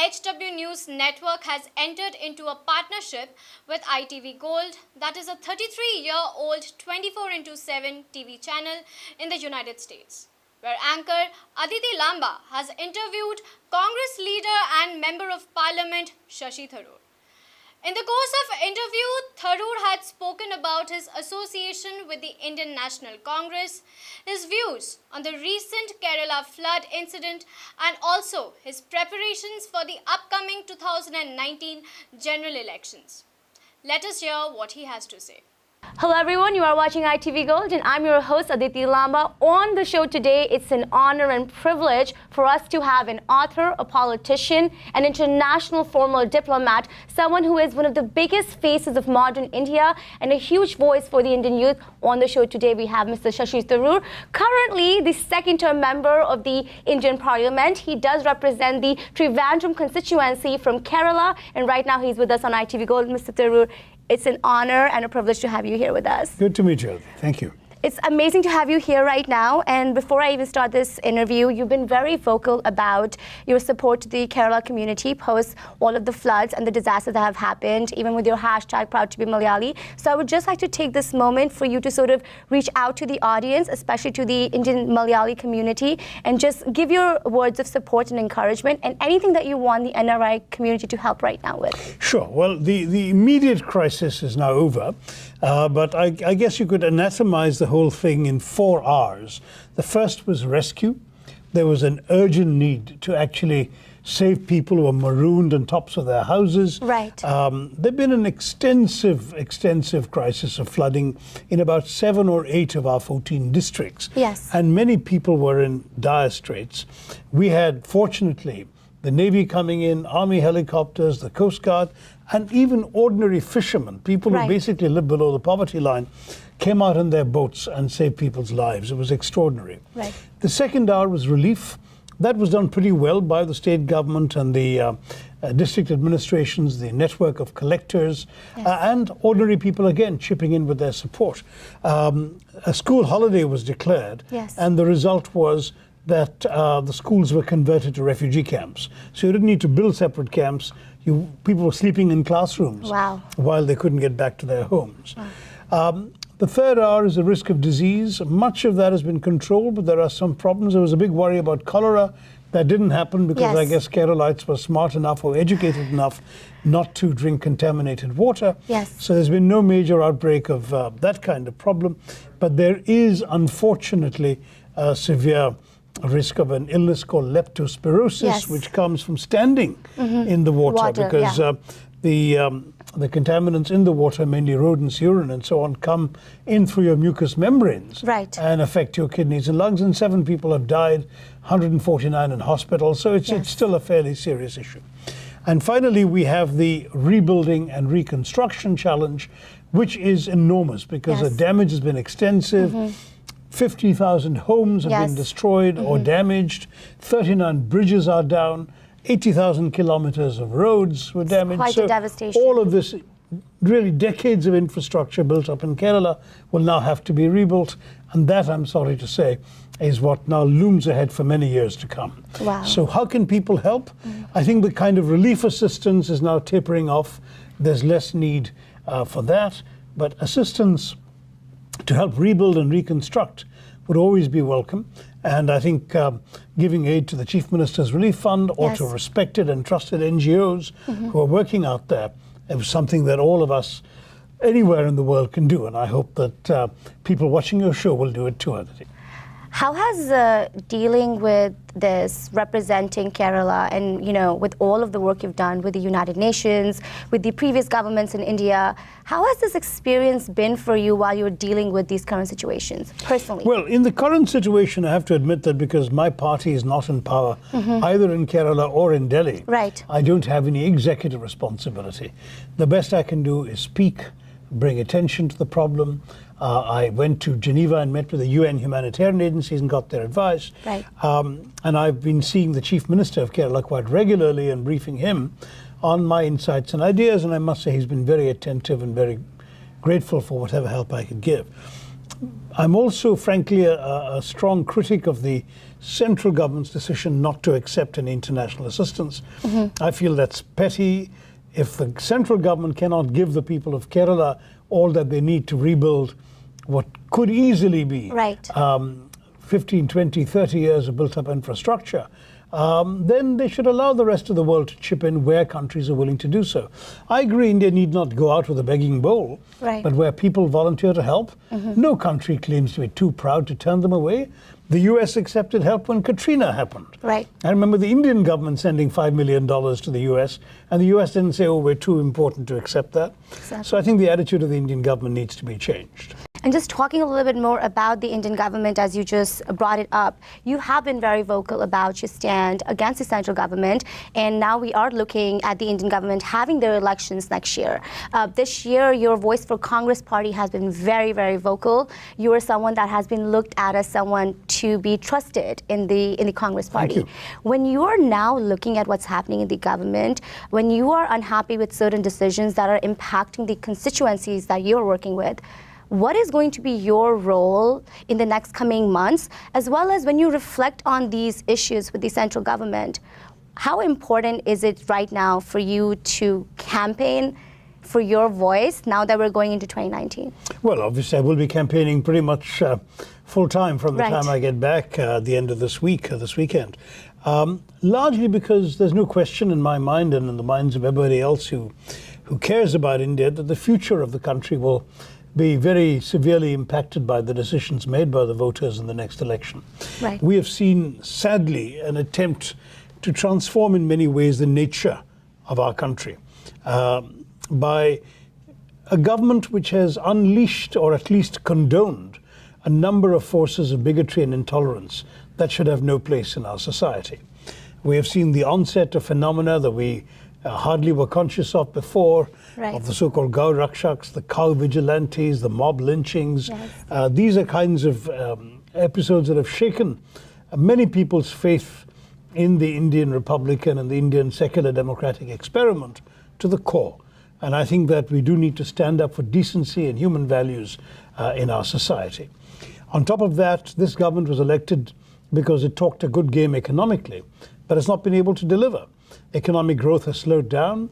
HW News Network has entered into a partnership with ITV Gold, that is a 33-year-old 24/7 TV channel in the United States, where anchor Aditi Lamba has interviewed Congress leader and Member of Parliament Shashi Tharoor. In the course of interview, Tharoor had spoken about his association with the Indian National Congress, his views on the recent Kerala flood incident, and also his preparations for the upcoming 2019 general elections. Let us hear what he has to say. Hello everyone, you are watching ITV Gold and I'm your host Aditi Lamba. On the show today, it's an honor and privilege for us to have an author, a politician, an international former diplomat, someone who is one of the biggest faces of modern India and a huge voice for the Indian youth. On the show today, we have Mr. Shashi Tharoor, currently the second-term member of the Indian Parliament. He does represent the Trivandrum constituency from Kerala, and right now he's with us on ITV Gold. Mr. Tharoor, it's an honor and a privilege to have you here with us. Good to meet you. Thank you. It's amazing to have you here right now. And before I even start this interview, you've been very vocal about your support to the Kerala community post all of the floods and the disasters that have happened, even with your hashtag Proud to be Malayali. So I would just like to take this moment for you to sort of reach out to the audience, especially to the Indian Malayali community, and just give your words of support and encouragement and anything that you want the NRI community to help right now with. Sure. Well, the immediate crisis is now over, but I guess you could anatomize the whole thing in 4 R's. The first was rescue. There was an urgent need to actually save people who were marooned on tops of their houses. Right. There's been an extensive crisis of flooding in about 7 or 8 of our 14 districts. Yes. And many people were in dire straits. We had, fortunately, the Navy coming in, Army helicopters, the Coast Guard, and even ordinary fishermen, people who basically live below the poverty line, came out in their boats and saved people's lives. It was extraordinary. Right. The second R was relief. That was done pretty well by the state government and the district administrations, the network of collectors, and ordinary people, again, chipping in with their support. A school holiday was declared, and the result was that the schools were converted to refugee camps. So you didn't need to build separate camps. People were sleeping in classrooms while they couldn't get back to their homes. The third R is the risk of disease. Much of that has been controlled, but there are some problems. There was a big worry about cholera. That didn't happen because I guess Keralites were smart enough or educated enough not to drink contaminated water. So there's been no major outbreak of that kind of problem. But there is, unfortunately, a severe risk of an illness called leptospirosis, which comes from standing in the water because the contaminants in the water, mainly rodents' urine and so on, come in through your mucous membranes and affect your kidneys and lungs. And 7 people have died, 149 in hospital. So it's still a fairly serious issue. And finally, we have the rebuilding and reconstruction challenge, which is enormous because the damage has been extensive. 50,000 homes have been destroyed or damaged. 39 bridges are down. 80,000 kilometers of roads were damaged. Quite a devastation. All of this, really decades of infrastructure built up in Kerala will now have to be rebuilt. And that, I'm sorry to say, is what now looms ahead for many years to come. So how can people help? I think the kind of relief assistance is now tapering off. There's less need for that. But assistance to help rebuild and reconstruct would always be welcome. And I think giving aid to the Chief Minister's Relief Fund or to respected and trusted NGOs who are working out there is something that all of us anywhere in the world can do. And I hope that people watching your show will do it too, Aditi. How has dealing with this, representing Kerala and, with all of the work you've done with the United Nations, with the previous governments in India, how has this experience been for you while you're dealing with these current situations, personally? Well, in the current situation, I have to admit that because my party is not in power, either in Kerala or in Delhi, I don't have any executive responsibility. The best I can do is speak, bring attention to the problem. I went to Geneva and met with the UN humanitarian agencies and got their advice. And I've been seeing the Chief Minister of Kerala quite regularly and briefing him on my insights and ideas. And I must say he's been very attentive and very grateful for whatever help I could give. I'm also, frankly, a strong critic of the central government's decision not to accept any international assistance. I feel that's petty. If the central government cannot give the people of Kerala all that they need to rebuild what could easily be Right. 15, 20, 30 years of built-up infrastructure, then they should allow the rest of the world to chip in where countries are willing to do so. I agree India need not go out with a begging bowl, Right. but where people volunteer to help, no country claims to be too proud to turn them away. The US accepted help when Katrina happened. Right. I remember the Indian government sending $5 million to the US, and the US didn't say, oh, we're too important to accept that. Exactly. So I think the attitude of the Indian government needs to be changed. And just talking a little bit more about the Indian government, as you just brought it up, you have been very vocal about your stand against the central government, and now we are looking at the Indian government having their elections next year. This year, your voice for Congress party has been very, very vocal. You are someone that has been looked at as someone to be trusted in the Congress party. Thank you. When you are now looking at what's happening in the government, when you are unhappy with certain decisions that are impacting the constituencies that you're working with, what is going to be your role in the next coming months, as well as when you reflect on these issues with the central government? How important is it right now for you to campaign for your voice now that we're going into 2019? Well, obviously, I will be campaigning pretty much full time from the Right. time I get back at the end of this week, this weekend. Largely because there's no question in my mind and in the minds of everybody else who cares about India that the future of the country will be very severely impacted by the decisions made by the voters in the next election. Right. We have seen, sadly, an attempt to transform in many ways the nature of our country by a government which has unleashed or at least condoned a number of forces of bigotry and intolerance that should have no place in our society. We have seen the onset of phenomena that we hardly were conscious of before, Right. of the so-called Gau Rakshaks, the cow vigilantes, the mob lynchings. Yes. These are kinds of episodes that have shaken many people's faith in the Indian Republican and the Indian secular democratic experiment to the core. And I think that we do need to stand up for decency and human values in our society. On top of that, this government was elected because it talked a good game economically, but has not been able to deliver. Economic growth has slowed down.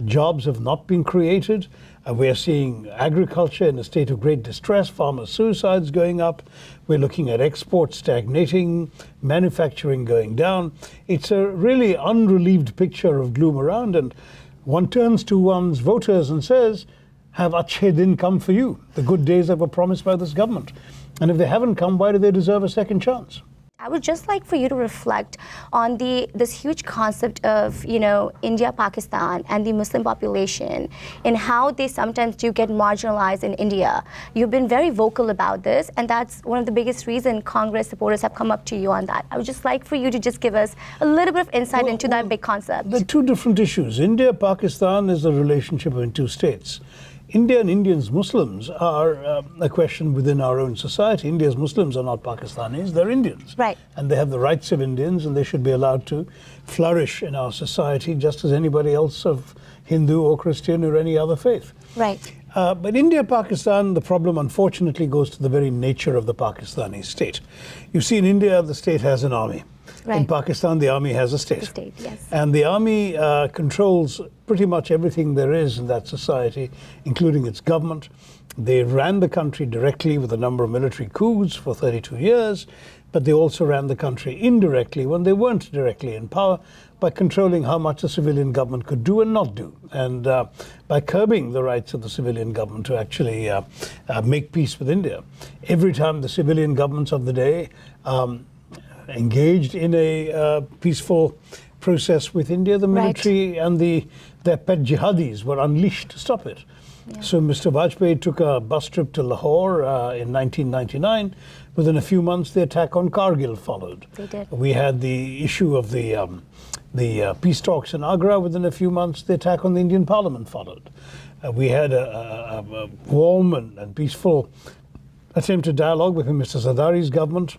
Jobs have not been created. We are seeing agriculture in a state of great distress, farmer suicides going up. We're looking at exports stagnating, manufacturing going down. It's a really unrelieved picture of gloom around, and one turns to one's voters and says, have achhe din come for you, the good days that were promised by this government. And if they haven't come, why do they deserve a second chance? I would just like for you to reflect on this huge concept of, India, Pakistan, and the Muslim population, and how they sometimes do get marginalized in India. You've been very vocal about this, and that's one of the biggest reasons Congress supporters have come up to you on that. I would just like for you to just give us a little bit of insight into that big concept. There are two different issues. India, Pakistan is a relationship between two states. India and Indians, Muslims are a question within our own society. India's Muslims are not Pakistanis, they're Indians. Right. And they have the rights of Indians, and they should be allowed to flourish in our society just as anybody else of Hindu or Christian or any other faith. Right. But India, Pakistan, the problem unfortunately goes to the very nature of the Pakistani state. You see, in India, the state has an army. Right. In Pakistan, the army has a state. The state, yes. And the army controls pretty much everything there is in that society, including its government. They ran the country directly with a number of military coups for 32 years, but they also ran the country indirectly when they weren't directly in power by controlling how much the civilian government could do and not do, and by curbing the rights of the civilian government to actually make peace with India. Every time the civilian governments of the day engaged in a peaceful process with India, the military and their pet jihadis were unleashed to stop it. Yeah. So Mr. Vajpayee took a bus trip to Lahore in 1999. Within a few months, the attack on Kargil followed. They did. We had the issue of the peace talks in Agra. Within a few months, the attack on the Indian Parliament followed. We had a warm and peaceful attempted dialogue between Mr. Zardari's government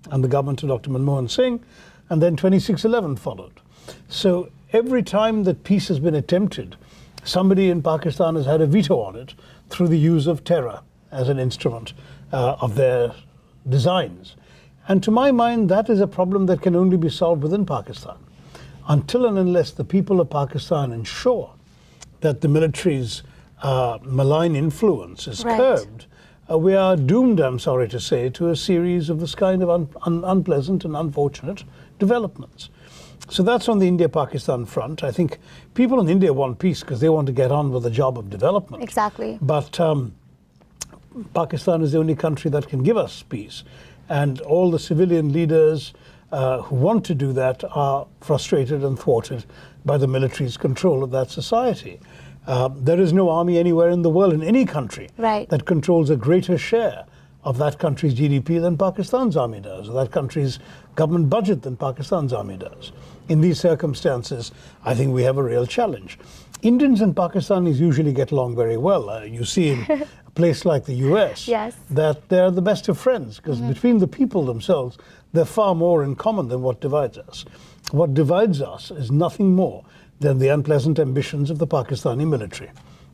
and the government of Dr. Manmohan Singh, and then 2611 followed. So every time that peace has been attempted, somebody in Pakistan has had a veto on it through the use of terror as an instrument of their designs. And to my mind, that is a problem that can only be solved within Pakistan. Until and unless the people of Pakistan ensure that the military's malign influence is curbed, we are doomed, I'm sorry to say, to a series of this kind of unpleasant and unfortunate developments. So that's on the India-Pakistan front. I think people in India want peace because they want to get on with the job of development. Exactly. But Pakistan is the only country that can give us peace. And all the civilian leaders who want to do that are frustrated and thwarted by the military's control of that society. There is no army anywhere in the world, in any country, that controls a greater share of that country's GDP than Pakistan's army does, or that country's government budget than Pakistan's army does. In these circumstances, I think we have a real challenge. Indians and Pakistanis usually get along very well. You see in a place like the US that they're the best of friends, because between the people themselves, they're far more in common than what divides us. What divides us is nothing more than the unpleasant ambitions of the Pakistani military.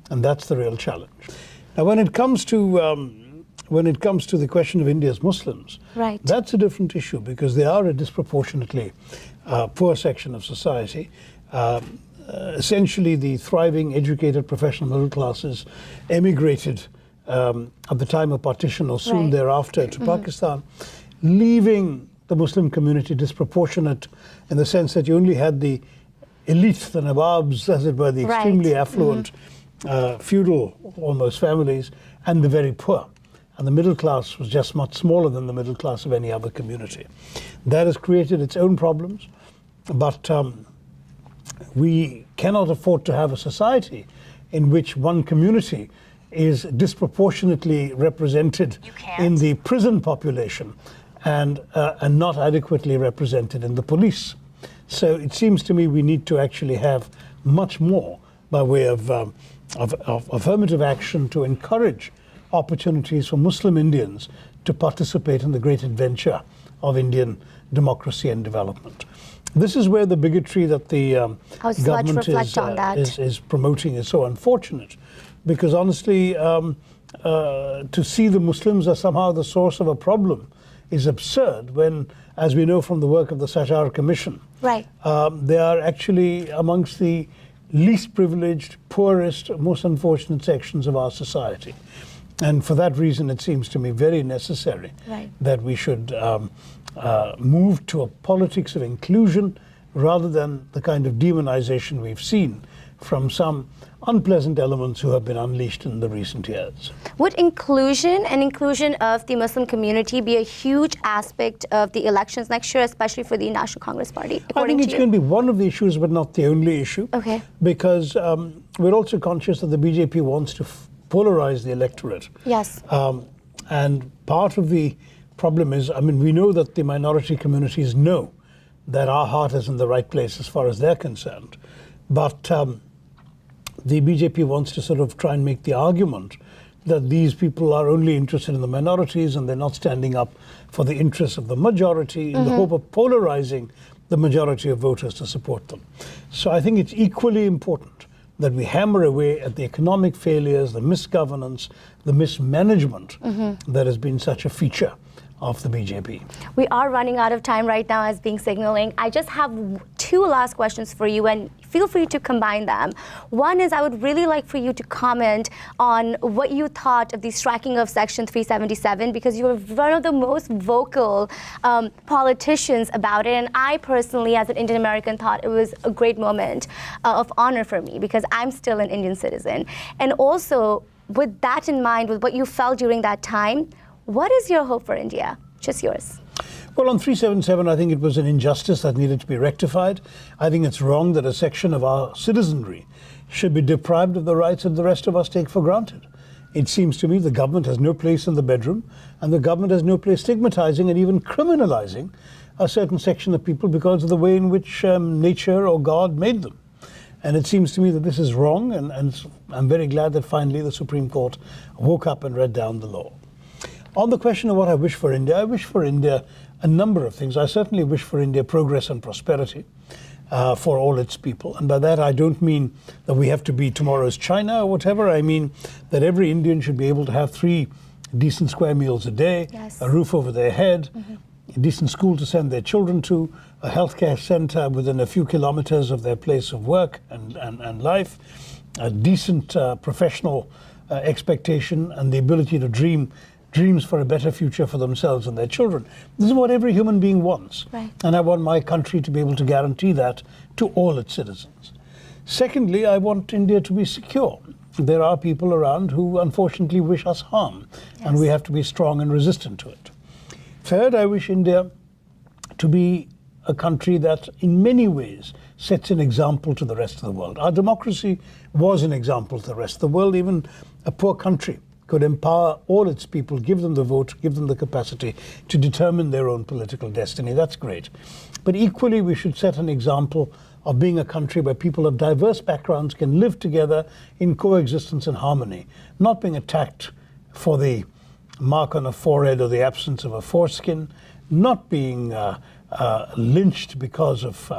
And that's the real challenge. Now, when it comes to the question of India's Muslims, that's a different issue because they are a disproportionately poor section of society. Essentially, the thriving, educated, professional middle classes emigrated at the time of partition or soon thereafter to Pakistan, leaving the Muslim community disproportionate in the sense that you only had the elite, the Nawabs, as it were, the extremely affluent, feudal almost families, and the very poor. And the middle class was just much smaller than the middle class of any other community. That has created its own problems, but we cannot afford to have a society in which one community is disproportionately represented in the prison population and not adequately represented in the police. So it seems to me we need to actually have much more by way of affirmative action to encourage opportunities for Muslim Indians to participate in the great adventure of Indian democracy and development. This is where the bigotry that the government is promoting is so unfortunate, because honestly, to see the Muslims as somehow the source of a problem is absurd when, as we know from the work of the Sajjar Commission, they are actually amongst the least privileged, poorest, most unfortunate sections of our society. And for that reason, it seems to me very necessary that we should move to a politics of inclusion rather than the kind of demonization we've seen from some unpleasant elements who have been unleashed in the recent years. Would inclusion and inclusion of the Muslim community be a huge aspect of the elections next year, especially for the National Congress Party? I think it's going to be one of the issues, but not the only issue. Because we're also conscious that the BJP wants to polarize the electorate. And part of the problem is, I mean, we know that the minority communities know that our heart is in the right place as far as they're concerned. But the BJP wants to sort of try and make the argument that these people are only interested in the minorities and they're not standing up for the interests of the majority in the hope of polarizing the majority of voters to support them. So I think it's equally important that we hammer away at the economic failures, the misgovernance, the mismanagement that has been such a feature of the BJP. We are running out of time right now as being signaling. I just have two last questions for you, and feel free to combine them. One is, I would really like for you to comment on what you thought of the striking of Section 377, because you were one of the most vocal politicians about it. And I personally, as an Indian American, thought it was a great moment of honor for me, because I'm still an Indian citizen. And also, with that in mind, with what you felt during that time, what is your hope for India? Just yours. Well, on 377, I think it was an injustice that needed to be rectified. I think it's wrong that a section of our citizenry should be deprived of the rights that the rest of us take for granted. It seems to me the government has no place in the bedroom, and the government has no place stigmatizing and even criminalizing a certain section of people because of the way in which nature or God made them. And it seems to me that this is wrong, and I'm very glad that finally the Supreme Court woke up and read down the law. On the question of what I wish for India, I wish for India a number of things. I certainly wish for India progress and prosperity for all its people. And by that, I don't mean that we have to be tomorrow's China or whatever. I mean that every Indian should be able to have 3 decent square meals a day, Yes. a roof over their head, a decent school to send their children to, a healthcare center within a few kilometers of their place of work and life, a decent professional expectation, and the ability to dreams for a better future for themselves and their children. This is what every human being wants. Right. And I want my country to be able to guarantee that to all its citizens. Secondly, I want India to be secure. There are people around who unfortunately wish us harm, and we have to be strong and resistant to it. Third, I wish India to be a country that in many ways sets an example to the rest of the world. Our democracy was an example to the rest of the world. Even a poor country could empower all its people, give them the vote, give them the capacity to determine their own political destiny. That's great. But equally, we should set an example of being a country where people of diverse backgrounds can live together in coexistence and harmony, not being attacked for the mark on a forehead or the absence of a foreskin, not being lynched because of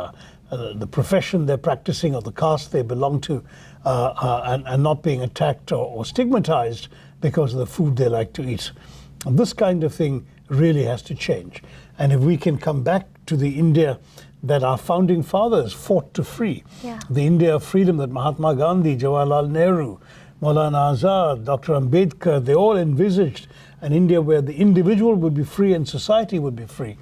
the profession they're practicing or the caste they belong to, and not being attacked or stigmatized because of the food they like to eat. And this kind of thing really has to change. And if we can come back to the India that our founding fathers fought to free, the India of freedom that Mahatma Gandhi, Jawaharlal Nehru, Maulana Azad, Dr. Ambedkar, they all envisaged an India where the individual would be free and society would be free.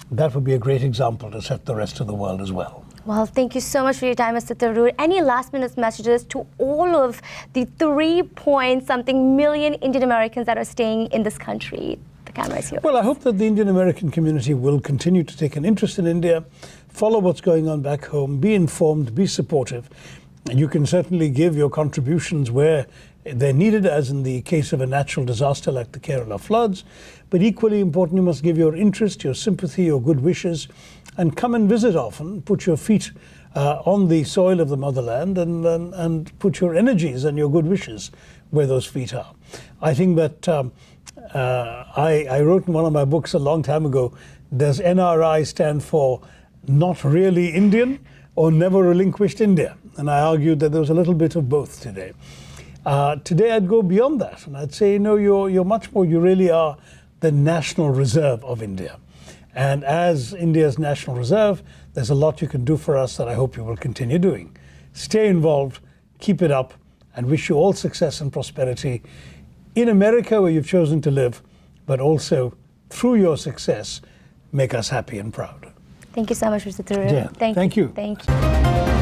That would be a great example to set the rest of the world as well. Well, thank you so much for your time, Mr. Tharoor. Any last-minute messages to all of the 3-point-something million Indian Americans that are staying in this country? The camera is yours. Well, I hope that the Indian American community will continue to take an interest in India, follow what's going on back home, be informed, be supportive. And you can certainly give your contributions where they're needed, as in the case of a natural disaster like the Kerala floods. But equally important, you must give your interest, your sympathy, your good wishes, and come and visit often. Put your feet on the soil of the motherland and put your energies and your good wishes where those feet are. I think that I wrote in one of my books a long time ago, does NRI stand for Not Really Indian or Never Relinquished India? And I argued that there was a little bit of both today. Today I'd go beyond that, and I'd say, no, you're much more, you really are the national reserve of India. And as India's national reserve, there's a lot you can do for us that I hope you will continue doing. Stay involved, keep it up, and wish you all success and prosperity in America where you've chosen to live, but also through your success, make us happy and proud. Thank you so much, Mr. Tharoor. Yeah, thank you. Thank you.